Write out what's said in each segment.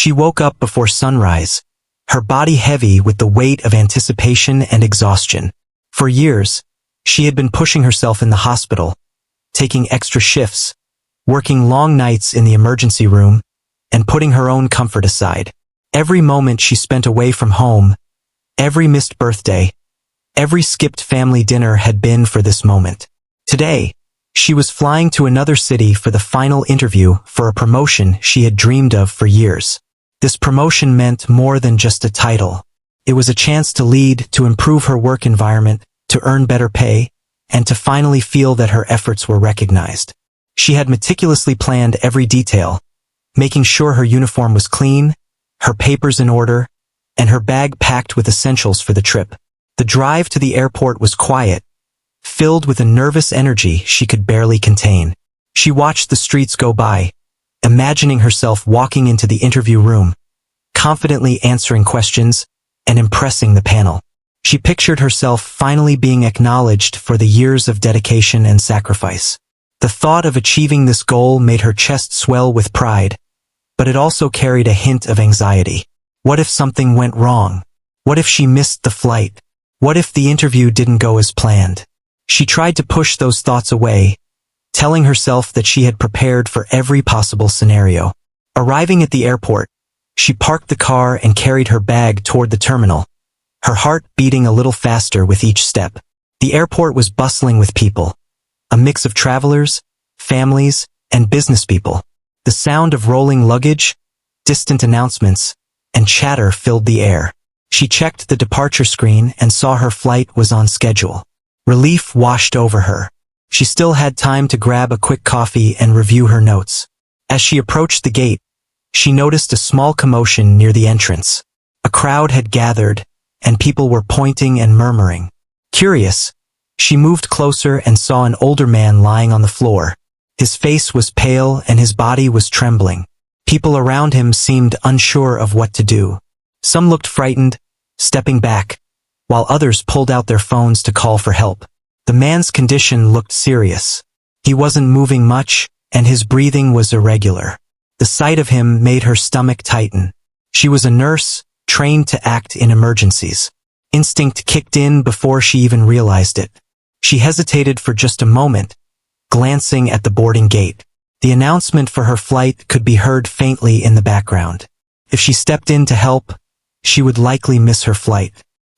She woke up before sunrise, her body heavy with the weight of anticipation and exhaustion. For years, she had been pushing herself in the hospital, taking extra shifts, working long nights in the emergency room, and putting her own comfort aside. Every moment she spent away from home, every missed birthday, every skipped family dinner had been for this moment. Today, she was flying to another city for the final interview for a promotion she had dreamed of for years. This promotion meant more than just a title. It was a chance to lead, to improve her work environment, to earn better pay, and to finally feel that her efforts were recognized. She had meticulously planned every detail, making sure her uniform was clean, her papers in order, and her bag packed with essentials for the trip. The drive to the airport was quiet, filled with a nervous energy she could barely contain. She watched the streets go by, imagining herself walking into the interview room, confidently answering questions and impressing the panel. She pictured herself finally being acknowledged for the years of dedication and sacrifice. The thought of achieving this goal made her chest swell with pride, but it also carried a hint of anxiety. What if something went wrong? What if she missed the flight? What if the interview didn't go as planned? She tried to push those thoughts away, telling herself that she had prepared for every possible scenario. Arriving at the airport, she parked the car and carried her bag toward the terminal, her heart beating a little faster with each step. The airport was bustling with people, a mix of travelers, families, and business people. The sound of rolling luggage, distant announcements, and chatter filled the air. She checked the departure screen and saw her flight was on schedule. Relief washed over her. She still had time to grab a quick coffee and review her notes. As she approached the gate, she noticed a small commotion near the entrance. A crowd had gathered, and people were pointing and murmuring. Curious, she moved closer and saw an older man lying on the floor. His face was pale and his body was trembling. People around him seemed unsure of what to do. Some looked frightened, stepping back, while others pulled out their phones to call for help. The man's condition looked serious. He wasn't moving much, and his breathing was irregular. The sight of him made her stomach tighten. She was a nurse, trained to act in emergencies. Instinct kicked in before she even realized it. She hesitated for just a moment, glancing at the boarding gate. The announcement for her flight could be heard faintly in the background. If she stepped in to help, she would likely miss her flight.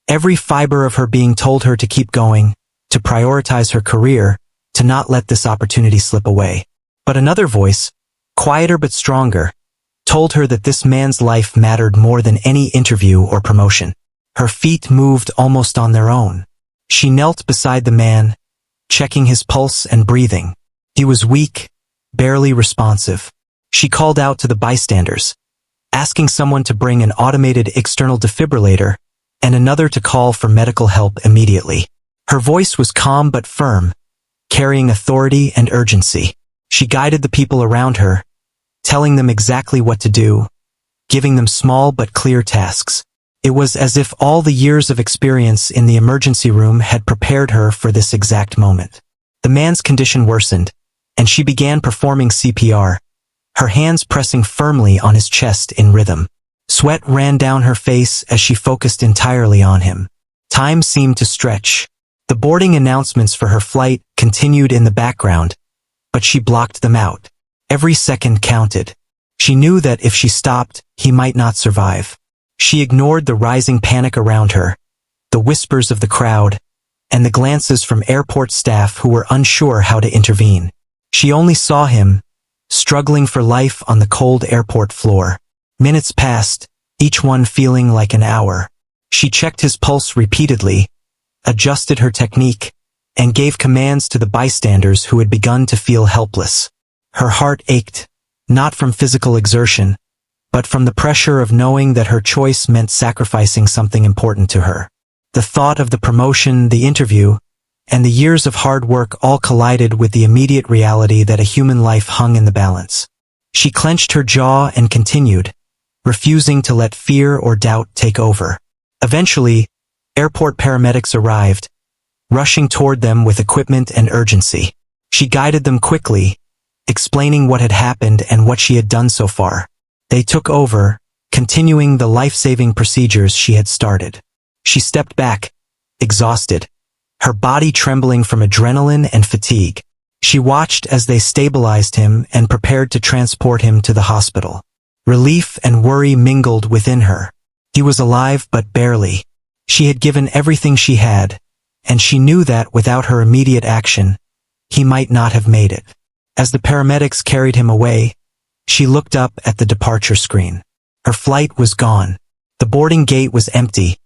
Every fiber of her being told her to keep going, to prioritize her career, to not let this opportunity slip away. But another voice, quieter but stronger, told her that this man's life mattered more than any interview or promotion. Her feet moved almost on their own. She knelt beside the man, checking his pulse and breathing. He was weak, barely responsive. She called out to the bystanders, asking someone to bring an automated external defibrillator and another to call for medical help immediately. Her voice was calm but firm, carrying authority and urgency. She guided the people around her, telling them exactly what to do, giving them small but clear tasks. It was as if all the years of experience in the emergency room had prepared her for this exact moment. The man's condition worsened, and she began performing CPR, her hands pressing firmly on his chest in rhythm. Sweat ran down her face as she focused entirely on him. Time seemed to stretch. The boarding announcements for her flight continued in the background, but she blocked them out. Every second counted. She knew that if she stopped, he might not survive. She ignored the rising panic around her, the whispers of the crowd, and the glances from airport staff who were unsure how to intervene. She only saw him, struggling for life on the cold airport floor. Minutes passed, each one feeling like an hour. She checked his pulse repeatedly, adjusted her technique, and gave commands to the bystanders who had begun to feel helpless. Her heart ached, not from physical exertion, but from the pressure of knowing that her choice meant sacrificing something important to her. The thought of the promotion, the interview, and the years of hard work all collided with the immediate reality that a human life hung in the balance. She clenched her jaw and continued, refusing to let fear or doubt take over. Eventually, airport paramedics arrived, rushing toward them with equipment and urgency. She guided them quickly, explaining what had happened and what she had done so far. They took over, continuing the life-saving procedures she had started. She stepped back, exhausted, her body trembling from adrenaline and fatigue. She watched as they stabilized him and prepared to transport him to the hospital. Relief and worry mingled within her. He was alive but barely. She had given everything she had, and she knew that without her immediate action, he might not have made it. As the paramedics carried him away, she looked up at the departure screen. Her flight was gone. The boarding gate was empty,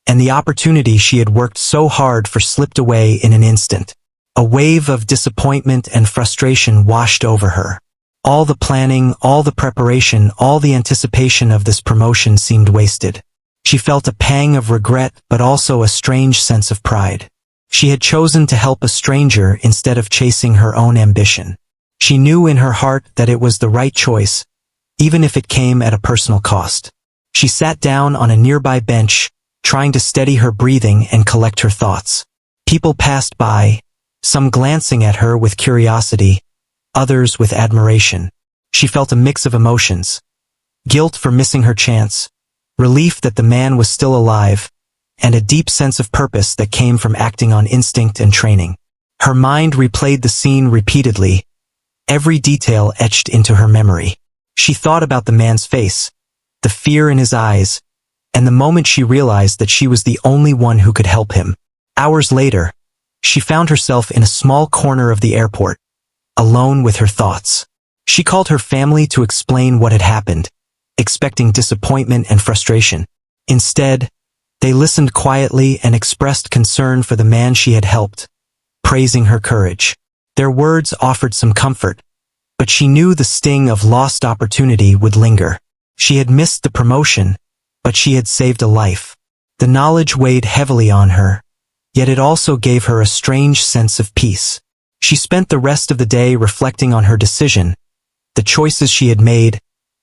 and the opportunity she had worked so hard for slipped away in an instant. A wave of disappointment and frustration washed over her. All the planning, all the preparation, all the anticipation of this promotion seemed wasted. She felt a pang of regret but also a strange sense of pride. She had chosen to help a stranger instead of chasing her own ambition. She knew in her heart that it was the right choice, even if it came at a personal cost. She sat down on a nearby bench, trying to steady her breathing and collect her thoughts. People passed by, some glancing at her with curiosity, others with admiration. She felt a mix of emotions: guilt for missing her chance, relief that the man was still alive, and a deep sense of purpose that came from acting on instinct and training. Her mind replayed the scene repeatedly, every detail etched into her memory. She thought about the man's face, the fear in his eyes, and the moment she realized that she was the only one who could help him. Hours later, she found herself in a small corner of the airport, alone with her thoughts. She called her family to explain what had happened, expecting disappointment and frustration. Instead, they listened quietly and expressed concern for the man she had helped, praising her courage. Their words offered some comfort, but she knew the sting of lost opportunity would linger. She had missed the promotion, but she had saved a life. The knowledge weighed heavily on her, yet it also gave her a strange sense of peace. She spent the rest of the day reflecting on her decision, the choices she had made,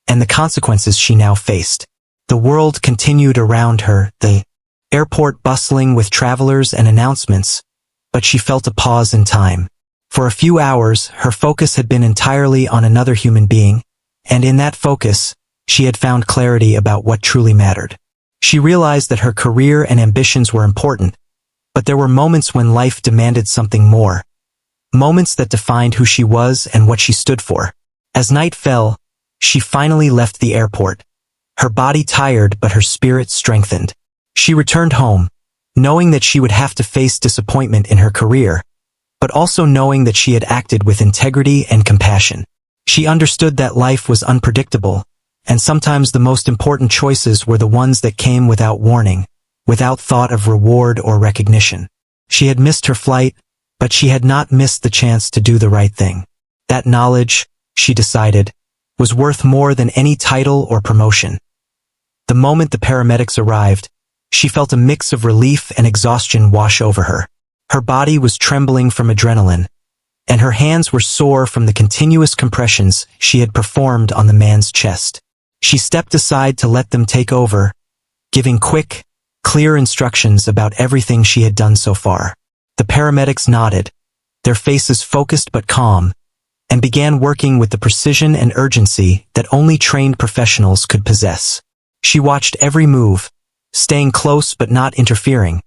and the consequences she now faced. The world continued around her, the airport bustling with travelers and announcements, but she felt a pause in time. For a few hours, her focus had been entirely on another human being, and in that focus, she had found clarity about what truly mattered. She realized that her career and ambitions were important, but there were moments when life demanded something more. Moments that defined who she was and what she stood for. As night fell, she finally left the airport. Her body tired but her spirit strengthened. She returned home, knowing that she would have to face disappointment in her career, but also knowing that she had acted with integrity and compassion. She understood that life was unpredictable, and sometimes the most important choices were the ones that came without warning, without thought of reward or recognition. She had missed her flight, but she had not missed the chance to do the right thing. That knowledge, she decided, was worth more than any title or promotion. The moment the paramedics arrived, she felt a mix of relief and exhaustion wash over her. Her body was trembling from adrenaline, and her hands were sore from the continuous compressions she had performed on the man's chest. She stepped aside to let them take over, giving quick, clear instructions about everything she had done so far. The paramedics nodded, their faces focused but calm, and began working with the precision and urgency that only trained professionals could possess. She watched every move, staying close but not interfering,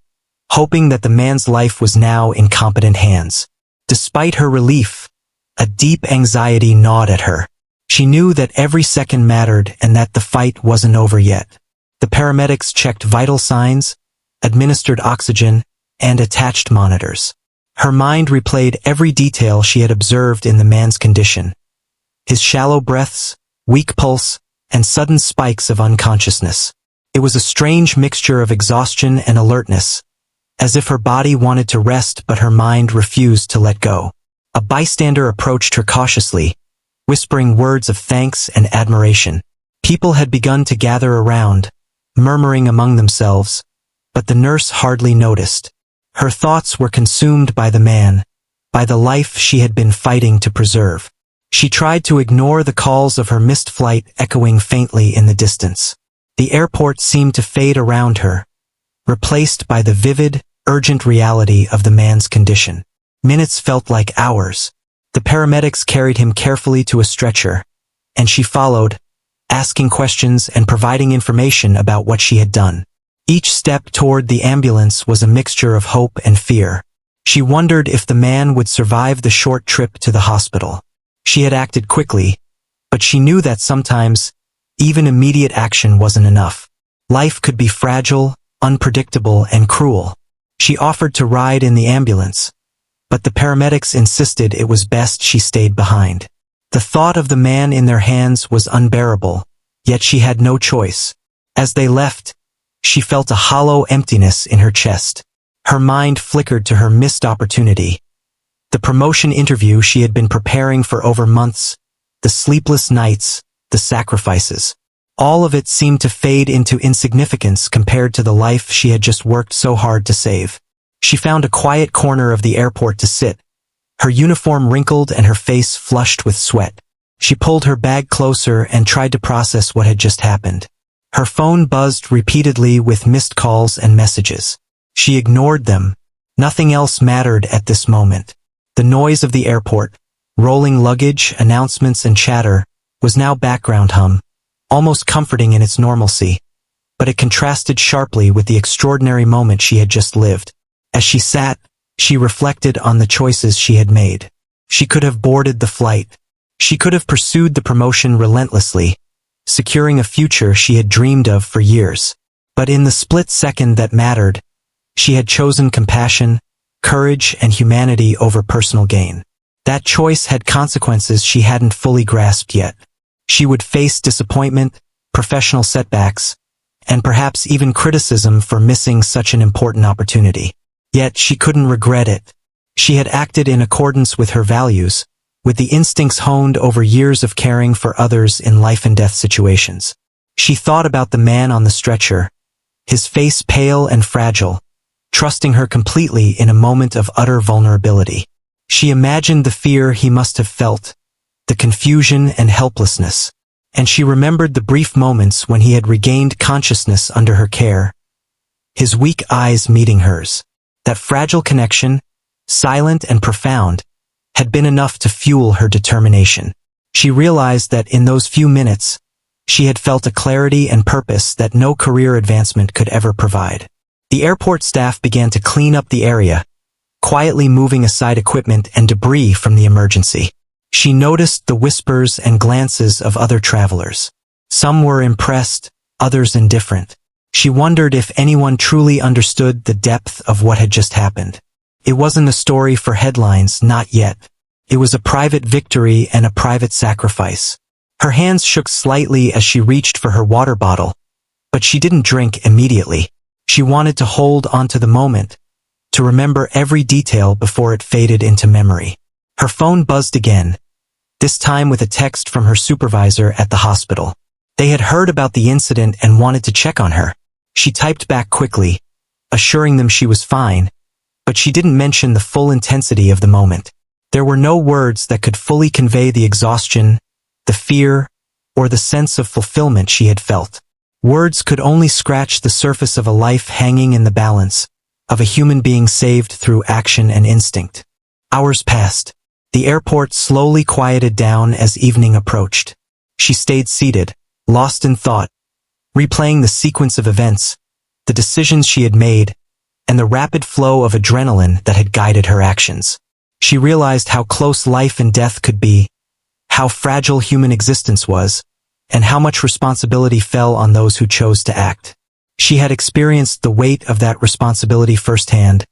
hoping that the man's life was now in competent hands. Despite her relief, a deep anxiety gnawed at her. She knew that every second mattered and that the fight wasn't over yet. The paramedics checked vital signs, administered oxygen, and attached monitors. Her mind replayed every detail she had observed in the man's condition. His shallow breaths, weak pulse, and sudden spikes of unconsciousness. It was a strange mixture of exhaustion and alertness, as if her body wanted to rest but her mind refused to let go. A bystander approached her cautiously, whispering words of thanks and admiration. People had begun to gather around, murmuring among themselves, but the nurse hardly noticed. Her thoughts were consumed by the man, by the life she had been fighting to preserve. She tried to ignore the calls of her missed flight echoing faintly in the distance. The airport seemed to fade around her, replaced by the vivid, urgent reality of the man's condition. Minutes felt like hours. The paramedics carried him carefully to a stretcher, and she followed, asking questions and providing information about what she had done. Each step toward the ambulance was a mixture of hope and fear. She wondered if the man would survive the short trip to the hospital. She had acted quickly, but she knew that sometimes, even immediate action wasn't enough. Life could be fragile, unpredictable, and cruel. She offered to ride in the ambulance, but the paramedics insisted it was best she stayed behind. The thought of the man in their hands was unbearable, yet she had no choice. As they left, she felt a hollow emptiness in her chest. Her mind flickered to her missed opportunity. The promotion interview she had been preparing for over months, the sleepless nights, the sacrifices. All of it seemed to fade into insignificance compared to the life she had just worked so hard to save. She found a quiet corner of the airport to sit, her uniform wrinkled and her face flushed with sweat. She pulled her bag closer and tried to process what had just happened. Her phone buzzed repeatedly with missed calls and messages. She ignored them. Nothing else mattered at this moment. The noise of the airport, rolling luggage, announcements, and chatter, was now background hum, almost comforting in its normalcy. But it contrasted sharply with the extraordinary moment she had just lived. As she sat, she reflected on the choices she had made. She could have boarded the flight. She could have pursued the promotion relentlessly, securing a future she had dreamed of for years. But in the split second that mattered, she had chosen compassion, courage, and humanity over personal gain. That choice had consequences she hadn't fully grasped yet. She would face disappointment, professional setbacks, and perhaps even criticism for missing such an important opportunity. Yet she couldn't regret it. She had acted in accordance with her values, with the instincts honed over years of caring for others in life-and-death situations. She thought about the man on the stretcher, his face pale and fragile, trusting her completely in a moment of utter vulnerability. She imagined the fear he must have felt, the confusion and helplessness, and she remembered the brief moments when he had regained consciousness under her care, his weak eyes meeting hers. That fragile connection, silent and profound, had been enough to fuel her determination. She realized that in those few minutes, she had felt a clarity and purpose that no career advancement could ever provide. The airport staff began to clean up the area, quietly moving aside equipment and debris from the emergency. She noticed the whispers and glances of other travelers. Some were impressed, others indifferent. She wondered if anyone truly understood the depth of what had just happened. It wasn't a story for headlines, not yet. It was a private victory and a private sacrifice. Her hands shook slightly as she reached for her water bottle, but she didn't drink immediately. She wanted to hold onto the moment, to remember every detail before it faded into memory. Her phone buzzed again, this time with a text from her supervisor at the hospital. They had heard about the incident and wanted to check on her. She typed back quickly, assuring them she was fine, but she didn't mention the full intensity of the moment. There were no words that could fully convey the exhaustion, the fear, or the sense of fulfillment she had felt. Words could only scratch the surface of a life hanging in the balance, of a human being saved through action and instinct. Hours passed. The airport slowly quieted down as evening approached. She stayed seated, lost in thought, replaying the sequence of events, the decisions she had made, and the rapid flow of adrenaline that had guided her actions. She realized how close life and death could be, how fragile human existence was, and how much responsibility fell on those who chose to act. She had experienced the weight of that responsibility firsthand,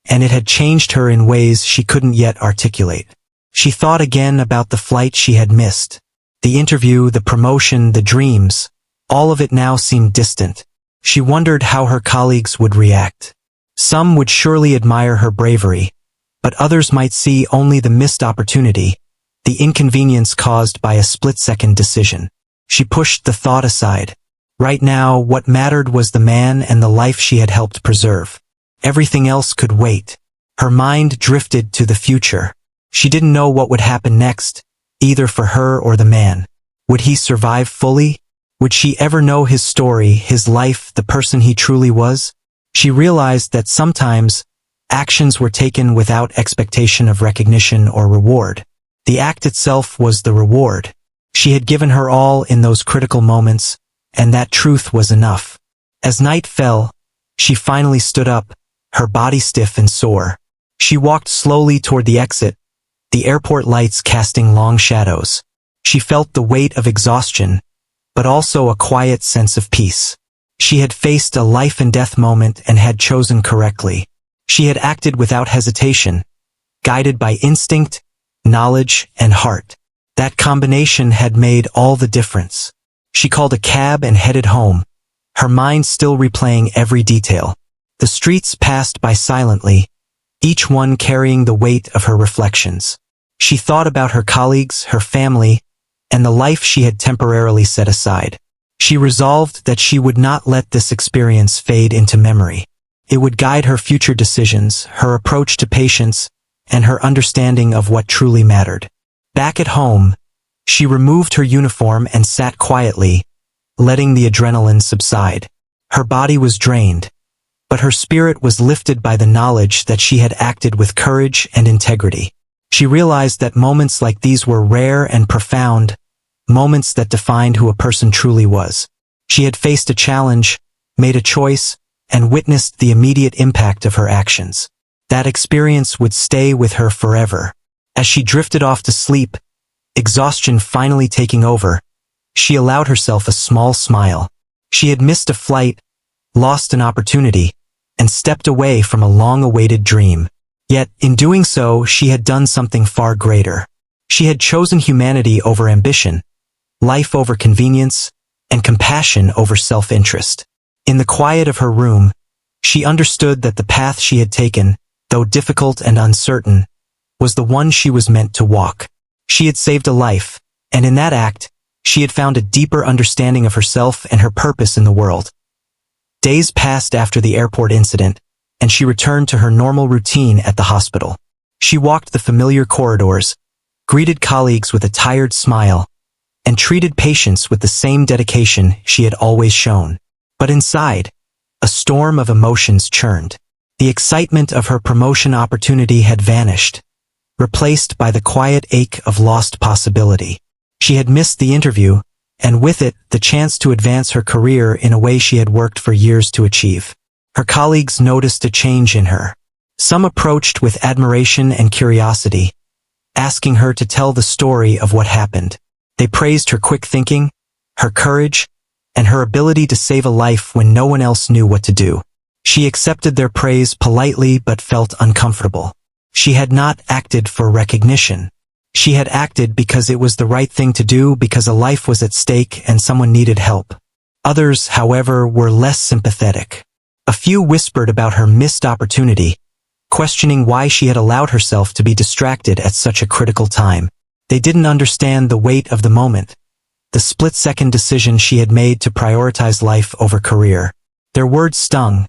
and it had changed her in ways she couldn't yet articulate. She thought again about the flight she had missed, the interview, the promotion, the dreams. All of it now seemed distant. She wondered how her colleagues would react. Some would surely admire her bravery, but others might see only the missed opportunity, the inconvenience caused by a split-second decision. She pushed the thought aside. Right now, what mattered was the man and the life she had helped preserve. Everything else could wait. Her mind drifted to the future. She didn't know what would happen next, either for her or the man. Would he survive fully? Would she ever know his story, his life, the person he truly was? She realized that sometimes actions were taken without expectation of recognition or reward. The act itself was the reward. She had given her all in those critical moments, and that truth was enough. As night fell, she finally stood up, her body stiff and sore. She walked slowly toward the exit, the airport lights casting long shadows. She felt the weight of exhaustion, but also a quiet sense of peace. She had faced a life-and-death moment and had chosen correctly. She had acted without hesitation, guided by instinct, knowledge, and heart. That combination had made all the difference. She called a cab and headed home, her mind still replaying every detail. The streets passed by silently, each one carrying the weight of her reflections. She thought about her colleagues, her family, and the life she had temporarily set aside. She resolved that she would not let this experience fade into memory. It would guide her future decisions, her approach to patients, and her understanding of what truly mattered. Back at home, she removed her uniform and sat quietly, letting the adrenaline subside. Her body was drained, but her spirit was lifted by the knowledge that she had acted with courage and integrity. She realized that moments like these were rare and profound, moments that defined who a person truly was. She had faced a challenge, made a choice, and witnessed the immediate impact of her actions. That experience would stay with her forever. As she drifted off to sleep, exhaustion finally taking over, she allowed herself a small smile. She had missed a flight, lost an opportunity, and stepped away from a long-awaited dream. Yet, in doing so, she had done something far greater. She had chosen humanity over ambition, life over convenience, and compassion over self-interest. In the quiet of her room, she understood that the path she had taken, though difficult and uncertain, was the one she was meant to walk. She had saved a life, and in that act, she had found a deeper understanding of herself and her purpose in the world. Days passed after the airport incident, and she returned to her normal routine at the hospital. She walked the familiar corridors, greeted colleagues with a tired smile, and treated patients with the same dedication she had always shown. But inside, a storm of emotions churned. The excitement of her promotion opportunity had vanished, replaced by the quiet ache of lost possibility. She had missed the interview, and with it, the chance to advance her career in a way she had worked for years to achieve. Her colleagues noticed a change in her. Some approached with admiration and curiosity, asking her to tell the story of what happened. They praised her quick thinking, her courage, and her ability to save a life when no one else knew what to do. She accepted their praise politely but felt uncomfortable. She had not acted for recognition. She had acted because it was the right thing to do, because a life was at stake and someone needed help. Others, however, were less sympathetic. A few whispered about her missed opportunity, questioning why she had allowed herself to be distracted at such a critical time. They didn't understand the weight of the moment, the split-second decision she had made to prioritize life over career. Their words stung,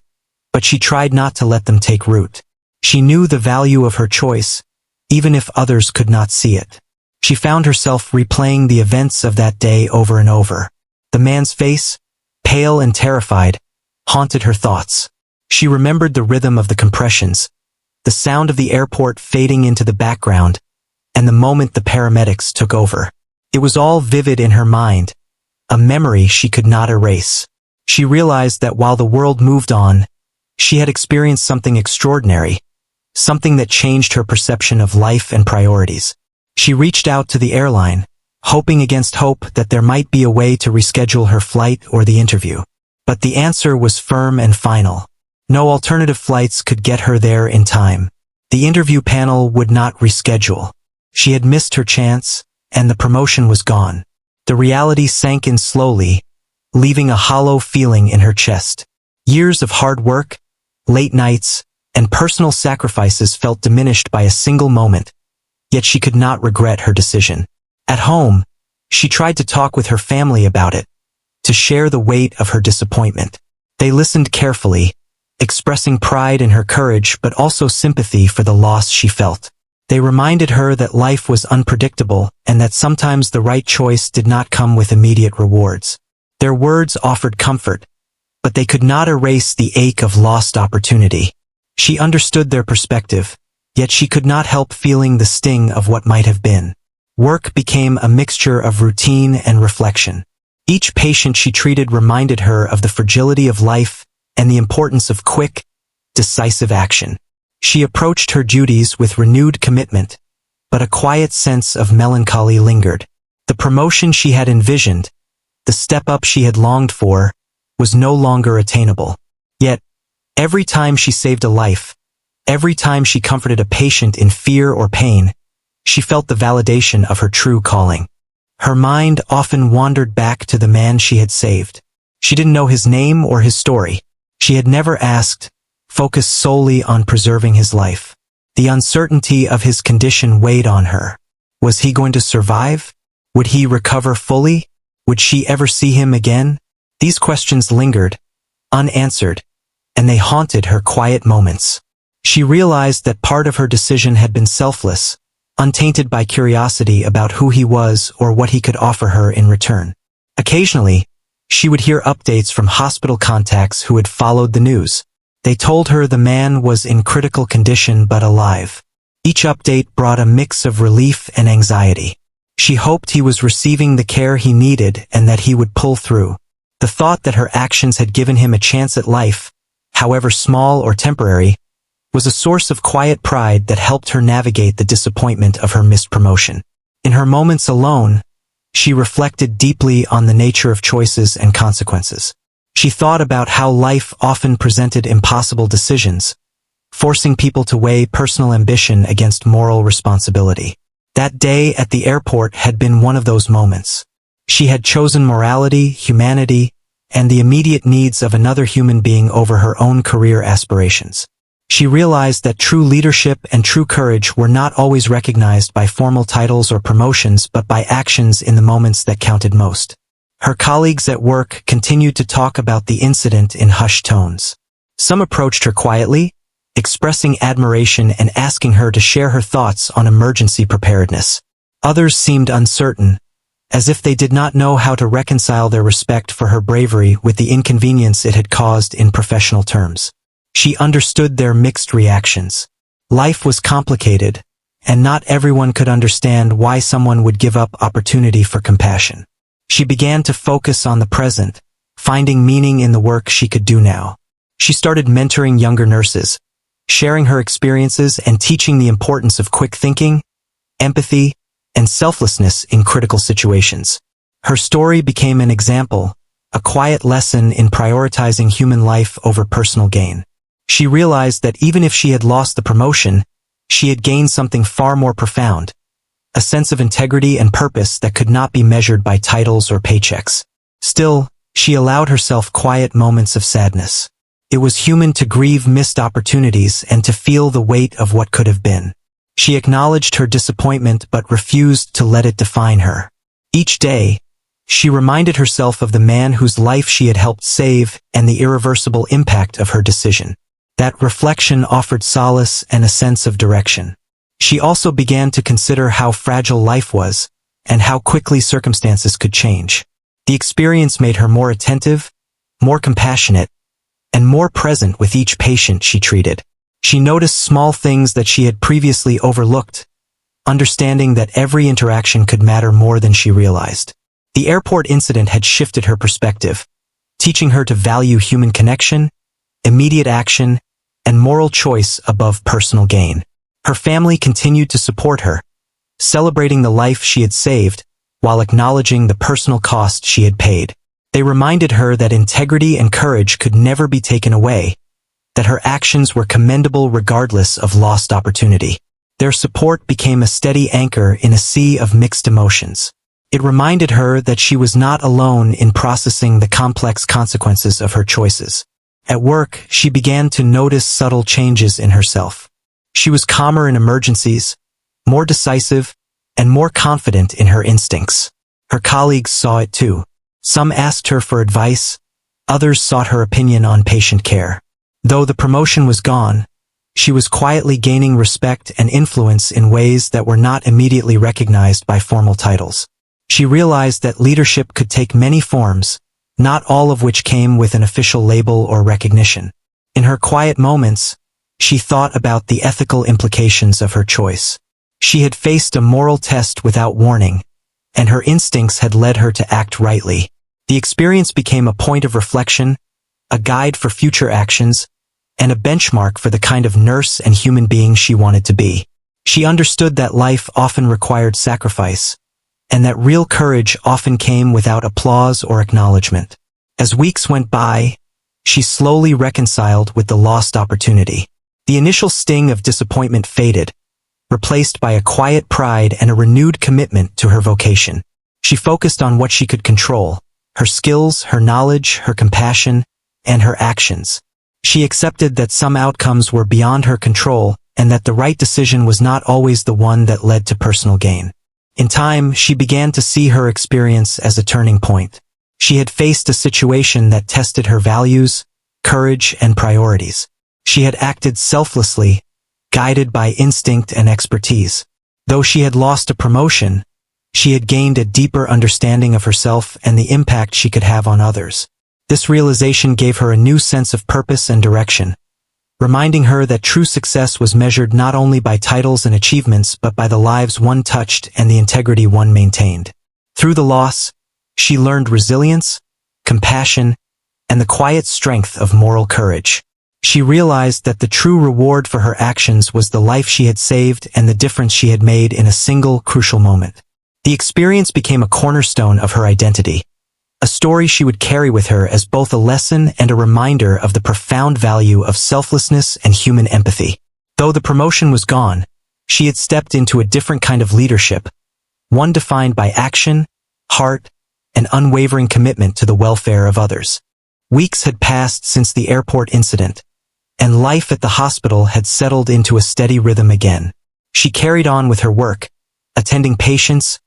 but she tried not to let them take root. She knew the value of her choice, even if others could not see it. She found herself replaying the events of that day over and over. The man's face, pale and terrified, haunted her thoughts. She remembered the rhythm of the compressions, the sound of the airport fading into the background, and the moment the paramedics took over. It was all vivid in her mind, a memory she could not erase. She realized that while the world moved on, she had experienced something extraordinary, something that changed her perception of life and priorities. She reached out to the airline, hoping against hope that there might be a way to reschedule her flight or the interview. But the answer was firm and final. No alternative flights could get her there in time. The interview panel would not reschedule. She had missed her chance, and the promotion was gone. The reality sank in slowly, leaving a hollow feeling in her chest. Years of hard work, late nights, and personal sacrifices felt diminished by a single moment, yet she could not regret her decision. At home, she tried to talk with her family about it, to share the weight of her disappointment. They listened carefully, expressing pride in her courage but also sympathy for the loss she felt. They reminded her that life was unpredictable and that sometimes the right choice did not come with immediate rewards. Their words offered comfort, but they could not erase the ache of lost opportunity. She understood their perspective, yet she could not help feeling the sting of what might have been. Work became a mixture of routine and reflection. Each patient she treated reminded her of the fragility of life and the importance of quick, decisive action. She approached her duties with renewed commitment, but a quiet sense of melancholy lingered. The promotion she had envisioned, the step-up she had longed for, was no longer attainable. Yet, every time she saved a life, every time she comforted a patient in fear or pain, she felt the validation of her true calling. Her mind often wandered back to the man she had saved. She didn't know his name or his story. She had never asked, focused solely on preserving his life. The uncertainty of his condition weighed on her. Was he going to survive? Would he recover fully? Would she ever see him again? These questions lingered, unanswered, and they haunted her quiet moments. She realized that part of her decision had been selfless, untainted by curiosity about who he was or what he could offer her in return. Occasionally, she would hear updates from hospital contacts who had followed the news. They told her the man was in critical condition but alive. Each update brought a mix of relief and anxiety. She hoped he was receiving the care he needed and that he would pull through. The thought that her actions had given him a chance at life, however small or temporary, was a source of quiet pride that helped her navigate the disappointment of her missed promotion. In her moments alone, she reflected deeply on the nature of choices and consequences. She thought about how life often presented impossible decisions, forcing people to weigh personal ambition against moral responsibility. That day at the airport had been one of those moments. She had chosen morality, humanity, and the immediate needs of another human being over her own career aspirations. She realized that true leadership and true courage were not always recognized by formal titles or promotions but by actions in the moments that counted most. Her colleagues at work continued to talk about the incident in hushed tones. Some approached her quietly, expressing admiration and asking her to share her thoughts on emergency preparedness. Others seemed uncertain, as if they did not know how to reconcile their respect for her bravery with the inconvenience it had caused in professional terms. She understood their mixed reactions. Life was complicated, and not everyone could understand why someone would give up opportunity for compassion. She began to focus on the present, finding meaning in the work she could do now. She started mentoring younger nurses, sharing her experiences and teaching the importance of quick thinking, empathy, and selflessness in critical situations. Her story became an example, a quiet lesson in prioritizing human life over personal gain. She realized that even if she had lost the promotion, she had gained something far more profound, a sense of integrity and purpose that could not be measured by titles or paychecks. Still, she allowed herself quiet moments of sadness. It was human to grieve missed opportunities and to feel the weight of what could have been. She acknowledged her disappointment but refused to let it define her. Each day, she reminded herself of the man whose life she had helped save and the irreversible impact of her decision. That reflection offered solace and a sense of direction. She also began to consider how fragile life was and how quickly circumstances could change. The experience made her more attentive, more compassionate, and more present with each patient she treated. She noticed small things that she had previously overlooked, understanding that every interaction could matter more than she realized. The airport incident had shifted her perspective, teaching her to value human connection, immediate action, and moral choice above personal gain. Her family continued to support her, celebrating the life she had saved while acknowledging the personal cost she had paid. They reminded her that integrity and courage could never be taken away, that her actions were commendable regardless of lost opportunity. Their support became a steady anchor in a sea of mixed emotions. It reminded her that she was not alone in processing the complex consequences of her choices. At work, she began to notice subtle changes in herself. She was calmer in emergencies, more decisive, and more confident in her instincts. Her colleagues saw it too. Some asked her for advice, others sought her opinion on patient care. Though the promotion was gone, she was quietly gaining respect and influence in ways that were not immediately recognized by formal titles. She realized that leadership could take many forms, not all of which came with an official label or recognition. In her quiet moments, she thought about the ethical implications of her choice. She had faced a moral test without warning, and her instincts had led her to act rightly. The experience became a point of reflection, a guide for future actions, and a benchmark for the kind of nurse and human being she wanted to be. She understood that life often required sacrifice, and that real courage often came without applause or acknowledgement. As weeks went by, she slowly reconciled with the lost opportunity. The initial sting of disappointment faded, replaced by a quiet pride and a renewed commitment to her vocation. She focused on what she could control: her skills, her knowledge, her compassion, and her actions. She accepted that some outcomes were beyond her control and that the right decision was not always the one that led to personal gain. In time, she began to see her experience as a turning point. She had faced a situation that tested her values, courage, and priorities. She had acted selflessly, guided by instinct and expertise. Though she had lost a promotion, she had gained a deeper understanding of herself and the impact she could have on others. This realization gave her a new sense of purpose and direction, reminding her that true success was measured not only by titles and achievements but by the lives one touched and the integrity one maintained. Through the loss, she learned resilience, compassion, and the quiet strength of moral courage. She realized that the true reward for her actions was the life she had saved and the difference she had made in a single crucial moment. The experience became a cornerstone of her identity, a story she would carry with her as both a lesson and a reminder of the profound value of selflessness and human empathy. Though the promotion was gone, she had stepped into a different kind of leadership, one defined by action, heart, and unwavering commitment to the welfare of others. Weeks had passed since the airport incident, and life at the hospital had settled into a steady rhythm again. She carried on with her work, attending patients,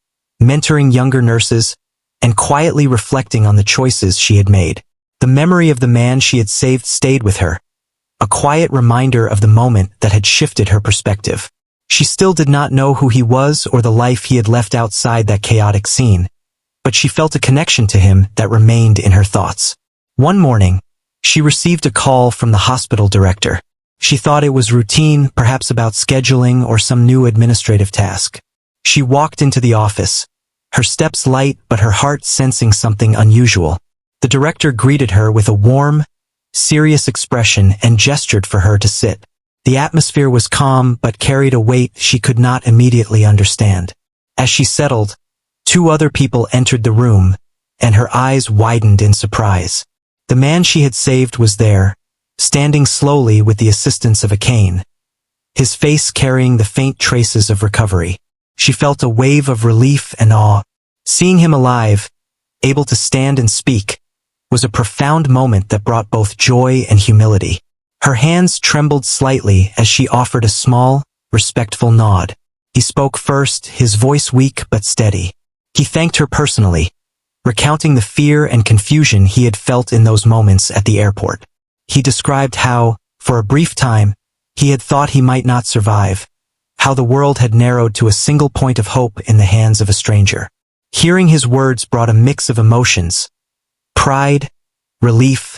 mentoring younger nurses, and quietly reflecting on the choices she had made. The memory of the man she had saved stayed with her, a quiet reminder of the moment that had shifted her perspective. She still did not know who he was or the life he had left outside that chaotic scene, but she felt a connection to him that remained in her thoughts. One morning, she received a call from the hospital director. She thought it was routine, perhaps about scheduling or some new administrative task. She walked into the office, her steps light but her heart sensing something unusual. The director greeted her with a warm, serious expression and gestured for her to sit. The atmosphere was calm but carried a weight she could not immediately understand. As she settled, two other people entered the room, and her eyes widened in surprise. The man she had saved was there, standing slowly with the assistance of a cane, his face carrying the faint traces of recovery. She felt a wave of relief and awe. Seeing him alive, able to stand and speak, was a profound moment that brought both joy and humility. Her hands trembled slightly as she offered a small, respectful nod. He spoke first, his voice weak but steady. He thanked her personally, recounting the fear and confusion he had felt in those moments at the airport. He described how, for a brief time, he had thought he might not survive, how the world had narrowed to a single point of hope in the hands of a stranger. Hearing his words brought a mix of emotions: pride, relief,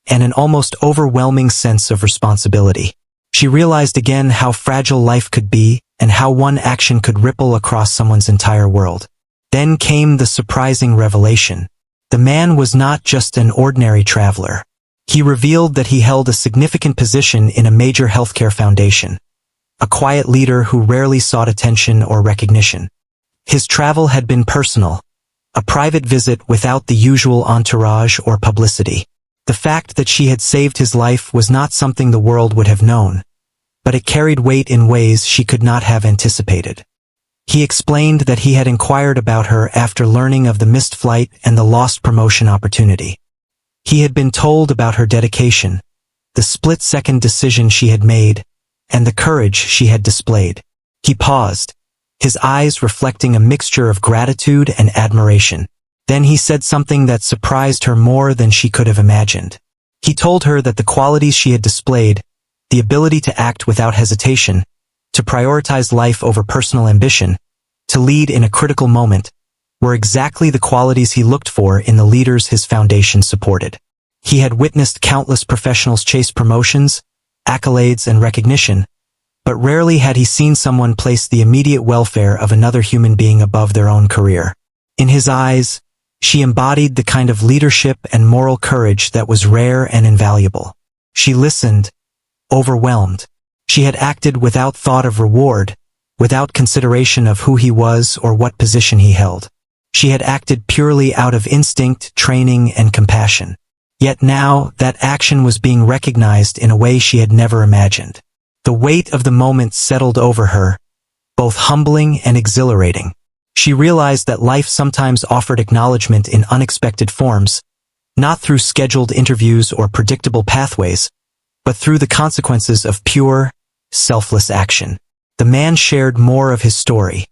and an almost overwhelming sense of responsibility. She realized again how fragile life could be and how one action could ripple across someone's entire world. Then came the surprising revelation. The man was not just an ordinary traveler. He revealed that he held a significant position in a major healthcare foundation, a quiet leader who rarely sought attention or recognition. His travel had been personal, a private visit without the usual entourage or publicity. The fact that she had saved his life was not something the world would have known, but it carried weight in ways she could not have anticipated. He explained that he had inquired about her after learning of the missed flight and the lost promotion opportunity. He had been told about her dedication, the split-second decision she had made, and the courage she had displayed. He paused, his eyes reflecting a mixture of gratitude and admiration. Then he said something that surprised her more than she could have imagined. He told her that the qualities she had displayed, the ability to act without hesitation, to prioritize life over personal ambition, to lead in a critical moment, were exactly the qualities he looked for in the leaders his foundation supported. He had witnessed countless professionals chase promotions, accolades, and recognition, but rarely had he seen someone place the immediate welfare of another human being above their own career. In his eyes, she embodied the kind of leadership and moral courage that was rare and invaluable. She listened, overwhelmed. She had acted without thought of reward, without consideration of who he was or what position he held. She had acted purely out of instinct, training, and compassion. Yet now, that action was being recognized in a way she had never imagined. The weight of the moment settled over her, both humbling and exhilarating. She realized that life sometimes offered acknowledgement in unexpected forms, not through scheduled interviews or predictable pathways, but through the consequences of pure, selfless action. The man shared more of his story.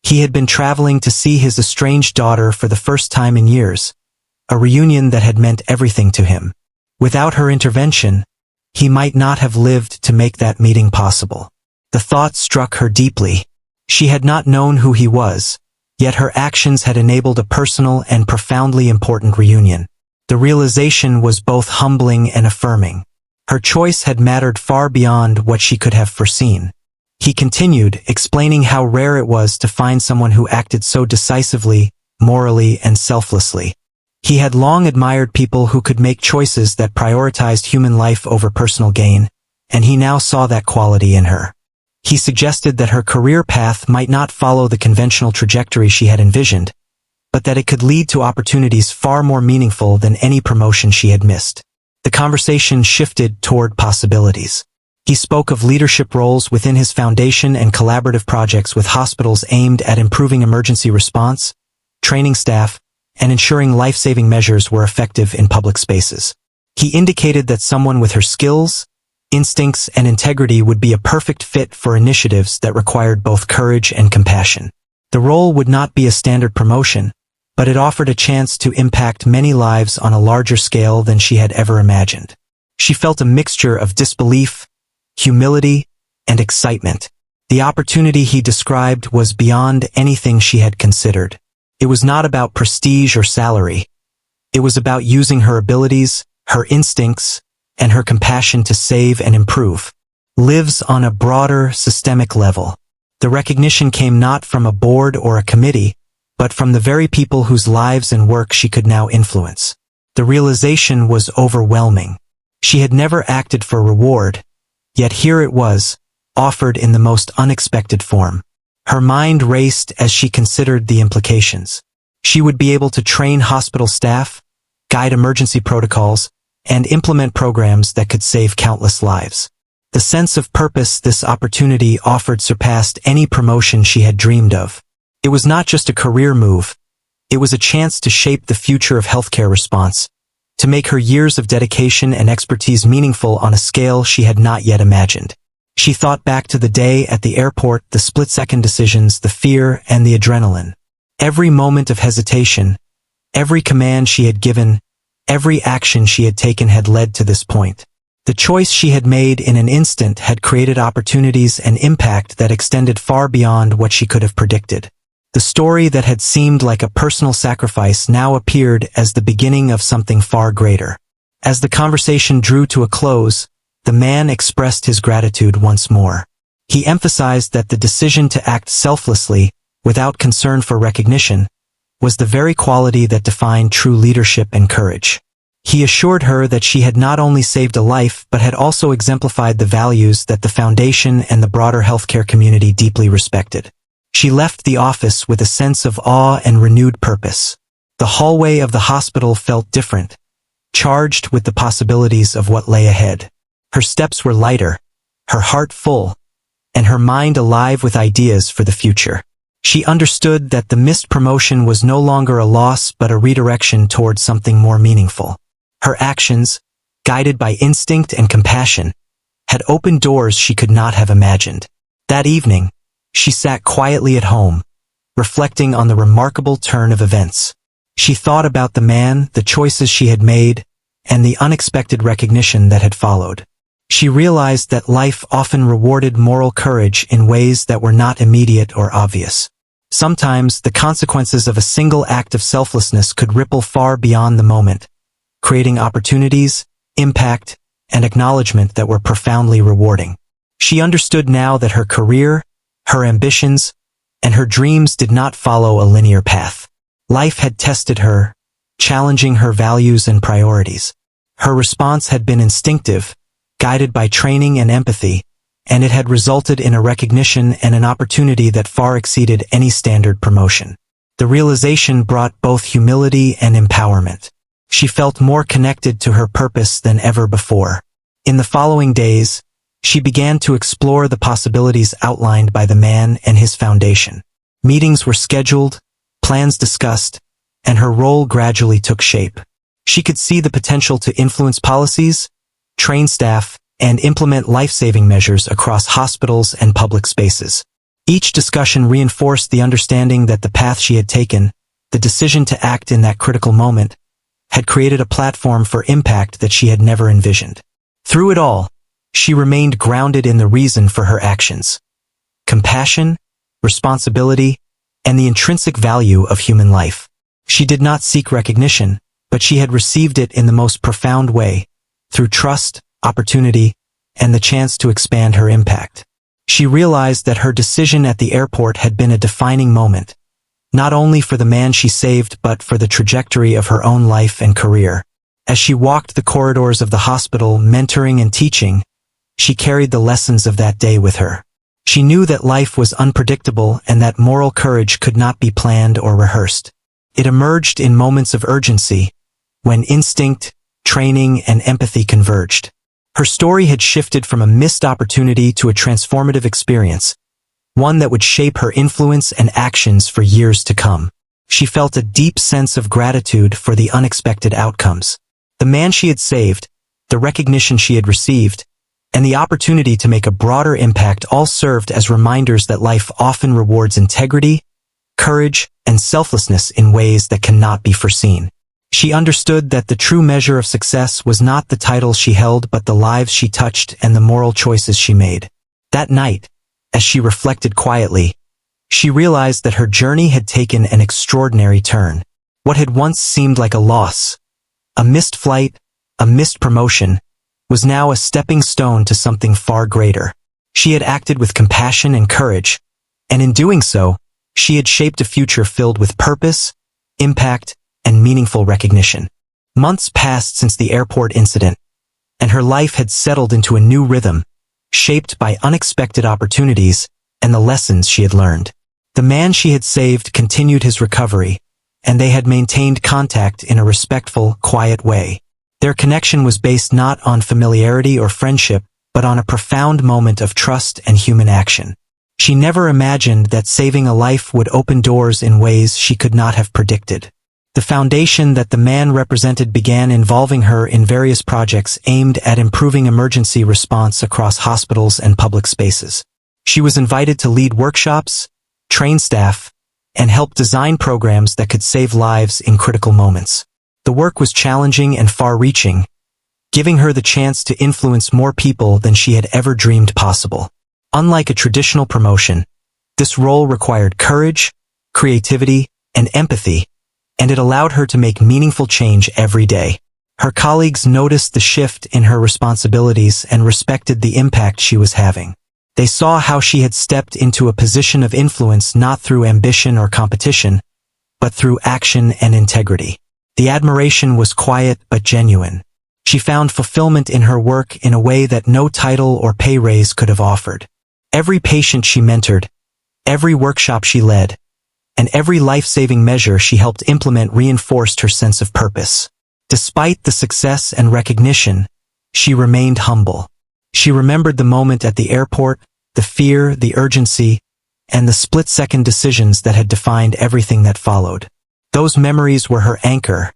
He had been traveling to see his estranged daughter for the first time in years, a reunion that had meant everything to him. Without her intervention, he might not have lived to make that meeting possible. The thought struck her deeply. She had not known who he was, yet her actions had enabled a personal and profoundly important reunion. The realization was both humbling and affirming. Her choice had mattered far beyond what she could have foreseen. He continued, explaining how rare it was to find someone who acted so decisively, morally, and selflessly. He had long admired people who could make choices that prioritized human life over personal gain, and he now saw that quality in her. He suggested that her career path might not follow the conventional trajectory she had envisioned, but that it could lead to opportunities far more meaningful than any promotion she had missed. The conversation shifted toward possibilities. He spoke of leadership roles within his foundation and collaborative projects with hospitals aimed at improving emergency response, training staff, and ensuring life-saving measures were effective in public spaces. He indicated that someone with her skills, instincts, and integrity would be a perfect fit for initiatives that required both courage and compassion. The role would not be a standard promotion, but it offered a chance to impact many lives on a larger scale than she had ever imagined. She felt a mixture of disbelief, humility, and excitement. The opportunity he described was beyond anything she had considered. It was not about prestige or salary. It was about using her abilities, her instincts, and her compassion to save and improve lives on a broader, systemic level. The recognition came not from a board or a committee, but from the very people whose lives and work she could now influence. The realization was overwhelming. She had never acted for reward, yet here it was, offered in the most unexpected form. Her mind raced as she considered the implications. She would be able to train hospital staff, guide emergency protocols, and implement programs that could save countless lives. The sense of purpose this opportunity offered surpassed any promotion she had dreamed of. It was not just a career move. It was a chance to shape the future of healthcare response, to make her years of dedication and expertise meaningful on a scale she had not yet imagined. She thought back to the day at the airport, the split-second decisions, the fear, and the adrenaline. Every moment of hesitation, every command she had given, every action she had taken had led to this point. The choice she had made in an instant had created opportunities and impact that extended far beyond what she could have predicted. The story that had seemed like a personal sacrifice now appeared as the beginning of something far greater. As the conversation drew to a close, the man expressed his gratitude once more. He emphasized that the decision to act selflessly, without concern for recognition, was the very quality that defined true leadership and courage. He assured her that she had not only saved a life but had also exemplified the values that the Foundation and the broader healthcare community deeply respected. She left the office with a sense of awe and renewed purpose. The hallway of the hospital felt different, charged with the possibilities of what lay ahead. Her steps were lighter, her heart full, and her mind alive with ideas for the future. She understood that the missed promotion was no longer a loss but a redirection towards something more meaningful. Her actions, guided by instinct and compassion, had opened doors she could not have imagined. That evening, she sat quietly at home, reflecting on the remarkable turn of events. She thought about the man, the choices she had made, and the unexpected recognition that had followed. She realized that life often rewarded moral courage in ways that were not immediate or obvious. Sometimes the consequences of a single act of selflessness could ripple far beyond the moment, creating opportunities, impact, and acknowledgement that were profoundly rewarding. She understood now that her career, her ambitions, and her dreams did not follow a linear path. Life had tested her, challenging her values and priorities. Her response had been instinctive, guided by training and empathy, and it had resulted in a recognition and an opportunity that far exceeded any standard promotion. The realization brought both humility and empowerment. She felt more connected to her purpose than ever before. In the following days, she began to explore the possibilities outlined by the man and his foundation. Meetings were scheduled, plans discussed, and her role gradually took shape. She could see the potential to influence policies, train staff, and implement life-saving measures across hospitals and public spaces. Each discussion reinforced the understanding that the path she had taken, the decision to act in that critical moment, had created a platform for impact that she had never envisioned. Through it all, she remained grounded in the reason for her actions: compassion, responsibility, and the intrinsic value of human life. She did not seek recognition, but she had received it in the most profound way, through trust, opportunity, and the chance to expand her impact. She realized that her decision at the airport had been a defining moment, not only for the man she saved but for the trajectory of her own life and career. As she walked the corridors of the hospital, mentoring and teaching, she carried the lessons of that day with her. She knew that life was unpredictable and that moral courage could not be planned or rehearsed. It emerged in moments of urgency, when instinct, training, and empathy converged. Her story had shifted from a missed opportunity to a transformative experience, one that would shape her influence and actions for years to come. She felt a deep sense of gratitude for the unexpected outcomes. The man she had saved, the recognition she had received, and the opportunity to make a broader impact all served as reminders that life often rewards integrity, courage, and selflessness in ways that cannot be foreseen. She understood that the true measure of success was not the titles she held but the lives she touched and the moral choices she made. That night, as she reflected quietly, she realized that her journey had taken an extraordinary turn. What had once seemed like a loss, a missed flight, a missed promotion, was now a stepping stone to something far greater. She had acted with compassion and courage, and in doing so, she had shaped a future filled with purpose, impact, and meaningful recognition. Months passed since the airport incident, and her life had settled into a new rhythm, shaped by unexpected opportunities and the lessons she had learned. The man she had saved continued his recovery, and they had maintained contact in a respectful, quiet way. Their connection was based not on familiarity or friendship, but on a profound moment of trust and human action. She never imagined that saving a life would open doors in ways she could not have predicted. The foundation that the man represented began involving her in various projects aimed at improving emergency response across hospitals and public spaces. She was invited to lead workshops, train staff, and help design programs that could save lives in critical moments. The work was challenging and far-reaching, giving her the chance to influence more people than she had ever dreamed possible. Unlike a traditional promotion, this role required courage, creativity, and empathy, and it allowed her to make meaningful change every day. Her colleagues noticed the shift in her responsibilities and respected the impact she was having. They saw how she had stepped into a position of influence not through ambition or competition, but through action and integrity. The admiration was quiet but genuine. She found fulfillment in her work in a way that no title or pay raise could have offered. Every patient she mentored, every workshop she led, and every life-saving measure she helped implement reinforced her sense of purpose. Despite the success and recognition, she remained humble. She remembered the moment at the airport, the fear, the urgency, and the split-second decisions that had defined everything that followed. Those memories were her anchor,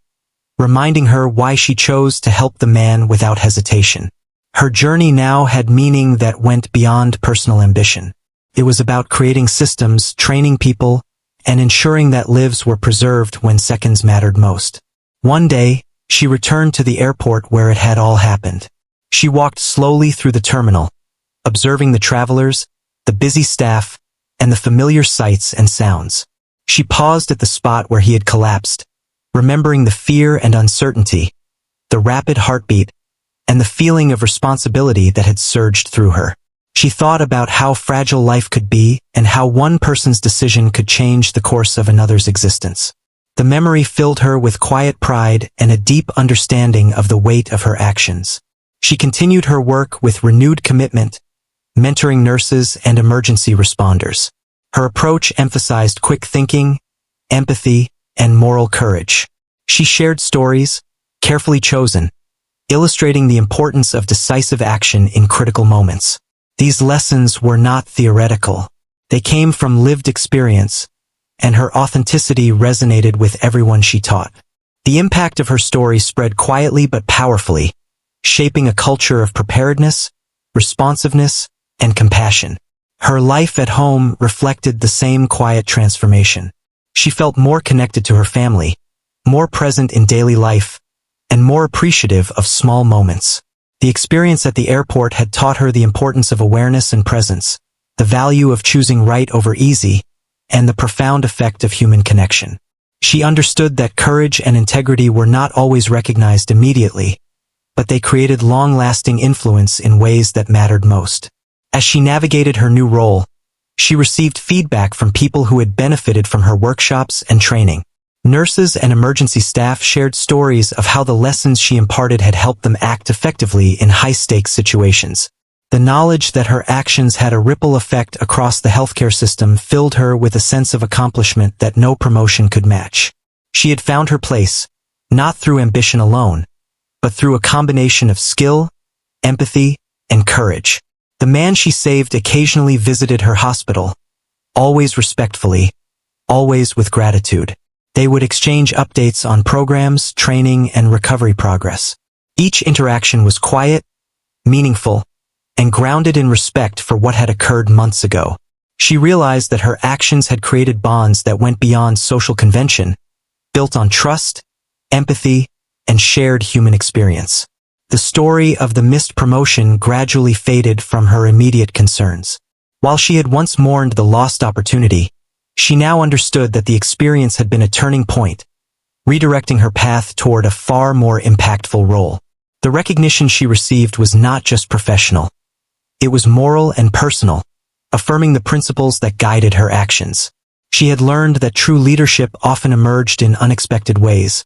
reminding her why she chose to help the man without hesitation. Her journey now had meaning that went beyond personal ambition. It was about creating systems, training people, and ensuring that lives were preserved when seconds mattered most. One day, she returned to the airport where it had all happened. She walked slowly through the terminal, observing the travelers, the busy staff, and the familiar sights and sounds. She paused at the spot where he had collapsed, remembering the fear and uncertainty, the rapid heartbeat, and the feeling of responsibility that had surged through her. She thought about how fragile life could be and how one person's decision could change the course of another's existence. The memory filled her with quiet pride and a deep understanding of the weight of her actions. She continued her work with renewed commitment, mentoring nurses and emergency responders. Her approach emphasized quick thinking, empathy, and moral courage. She shared stories, carefully chosen, illustrating the importance of decisive action in critical moments. These lessons were not theoretical. They came from lived experience, and her authenticity resonated with everyone she taught. The impact of her story spread quietly but powerfully, shaping a culture of preparedness, responsiveness, and compassion. Her life at home reflected the same quiet transformation. She felt more connected to her family, more present in daily life, and more appreciative of small moments. The experience at the airport had taught her the importance of awareness and presence, the value of choosing right over easy, and the profound effect of human connection. She understood that courage and integrity were not always recognized immediately, but they created long-lasting influence in ways that mattered most. As she navigated her new role, she received feedback from people who had benefited from her workshops and training. Nurses and emergency staff shared stories of how the lessons she imparted had helped them act effectively in high-stakes situations. The knowledge that her actions had a ripple effect across the healthcare system filled her with a sense of accomplishment that no promotion could match. She had found her place, not through ambition alone, but through a combination of skill, empathy, and courage. The man she saved occasionally visited her hospital, always respectfully, always with gratitude. They would exchange updates on programs, training, and recovery progress. Each interaction was quiet, meaningful, and grounded in respect for what had occurred months ago. She realized that her actions had created bonds that went beyond social convention, built on trust, empathy, and shared human experience. The story of the missed promotion gradually faded from her immediate concerns. While she had once mourned the lost opportunity, she now understood that the experience had been a turning point, redirecting her path toward a far more impactful role. The recognition she received was not just professional. It was moral and personal, affirming the principles that guided her actions. She had learned that true leadership often emerged in unexpected ways,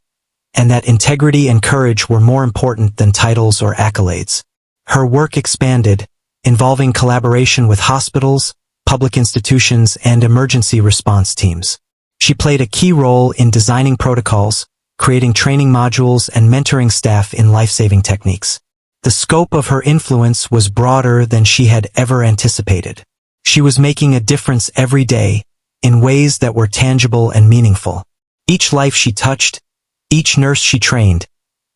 and that integrity and courage were more important than titles or accolades. Her work expanded, involving collaboration with hospitals, public institutions, and emergency response teams. She played a key role in designing protocols, creating training modules, and mentoring staff in life-saving techniques. The scope of her influence was broader than she had ever anticipated. She was making a difference every day, in ways that were tangible and meaningful. Each life she touched, each nurse she trained,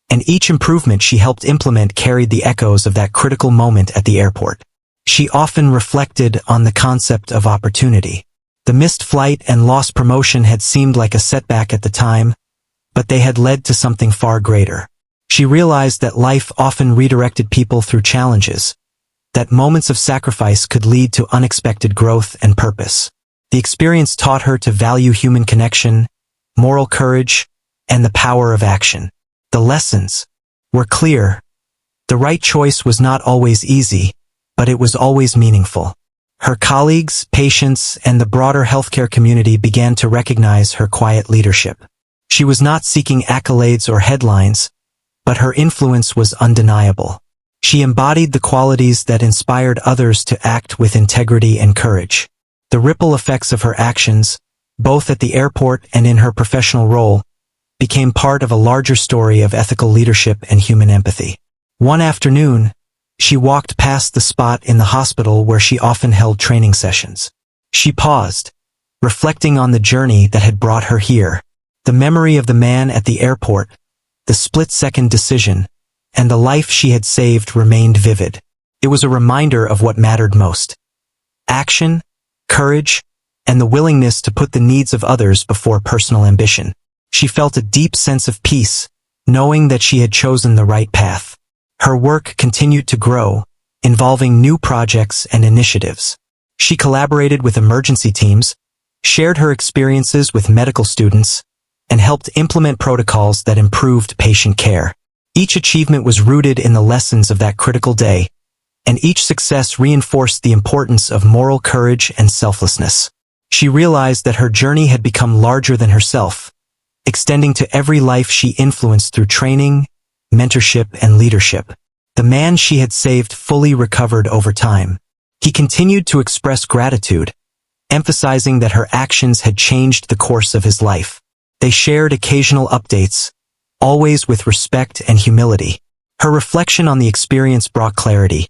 and each improvement she helped implement carried the echoes of that critical moment at the airport. She often reflected on the concept of opportunity. The missed flight and lost promotion had seemed like a setback at the time, but they had led to something far greater. She realized that life often redirected people through challenges, that moments of sacrifice could lead to unexpected growth and purpose. The experience taught her to value human connection, moral courage, and the power of action. The lessons were clear. The right choice was not always easy, but it was always meaningful. Her colleagues, patients, and the broader healthcare community began to recognize her quiet leadership. She was not seeking accolades or headlines, but her influence was undeniable. She embodied the qualities that inspired others to act with integrity and courage. The ripple effects of her actions, both at the airport and in her professional role, became part of a larger story of ethical leadership and human empathy. One afternoon, she walked past the spot in the hospital where she often held training sessions. She paused, reflecting on the journey that had brought her here. The memory of the man at the airport, the split-second decision, and the life she had saved remained vivid. It was a reminder of what mattered most: action, courage, and the willingness to put the needs of others before personal ambition. She felt a deep sense of peace, knowing that she had chosen the right path. Her work continued to grow, involving new projects and initiatives. She collaborated with emergency teams, shared her experiences with medical students, and helped implement protocols that improved patient care. Each achievement was rooted in the lessons of that critical day, and each success reinforced the importance of moral courage and selflessness. She realized that her journey had become larger than herself, extending to every life she influenced through training, mentorship, and leadership. The man she had saved fully recovered over time. He continued to express gratitude, emphasizing that her actions had changed the course of his life. They shared occasional updates, always with respect and humility. Her reflection on the experience brought clarity.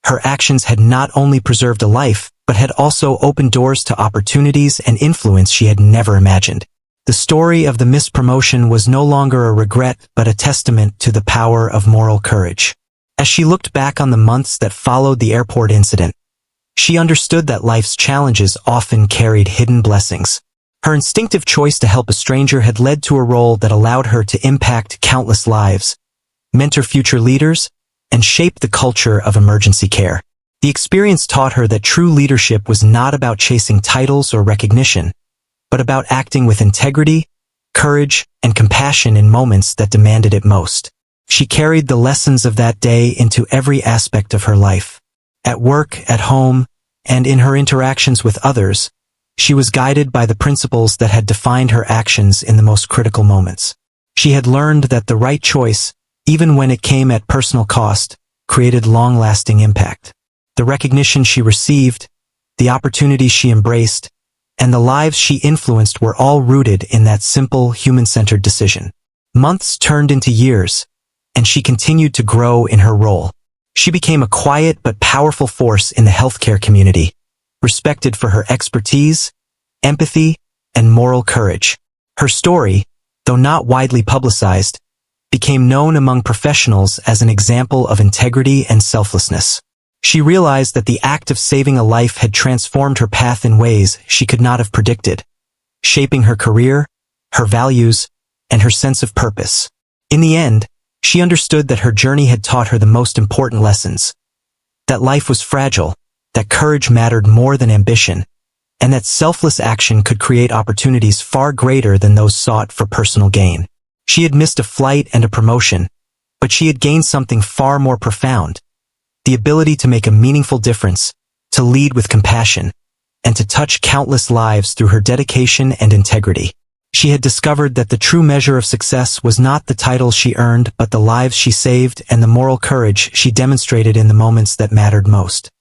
Her actions had not only preserved a life, but had also opened doors to opportunities and influence she had never imagined. The story of the missed promotion was no longer a regret but a testament to the power of moral courage. As she looked back on the months that followed the airport incident, she understood that life's challenges often carried hidden blessings. Her instinctive choice to help a stranger had led to a role that allowed her to impact countless lives, mentor future leaders, and shape the culture of emergency care. The experience taught her that true leadership was not about chasing titles or recognition, but about acting with integrity, courage, and compassion in moments that demanded it most. She carried the lessons of that day into every aspect of her life. At work, at home, and in her interactions with others, she was guided by the principles that had defined her actions in the most critical moments. She had learned that the right choice, even when it came at personal cost, created long-lasting impact. The recognition she received, the opportunities she embraced, and the lives she influenced were all rooted in that simple, human-centered decision. Months turned into years, and she continued to grow in her role. She became a quiet but powerful force in the healthcare community, respected for her expertise, empathy, and moral courage. Her story, though not widely publicized, became known among professionals as an example of integrity and selflessness. She realized that the act of saving a life had transformed her path in ways she could not have predicted, shaping her career, her values, and her sense of purpose. In the end, she understood that her journey had taught her the most important lessons: that life was fragile, that courage mattered more than ambition, and that selfless action could create opportunities far greater than those sought for personal gain. She had missed a flight and a promotion, but she had gained something far more profound: the ability to make a meaningful difference, to lead with compassion, and to touch countless lives through her dedication and integrity. She had discovered that the true measure of success was not the titles she earned, but the lives she saved and the moral courage she demonstrated in the moments that mattered most.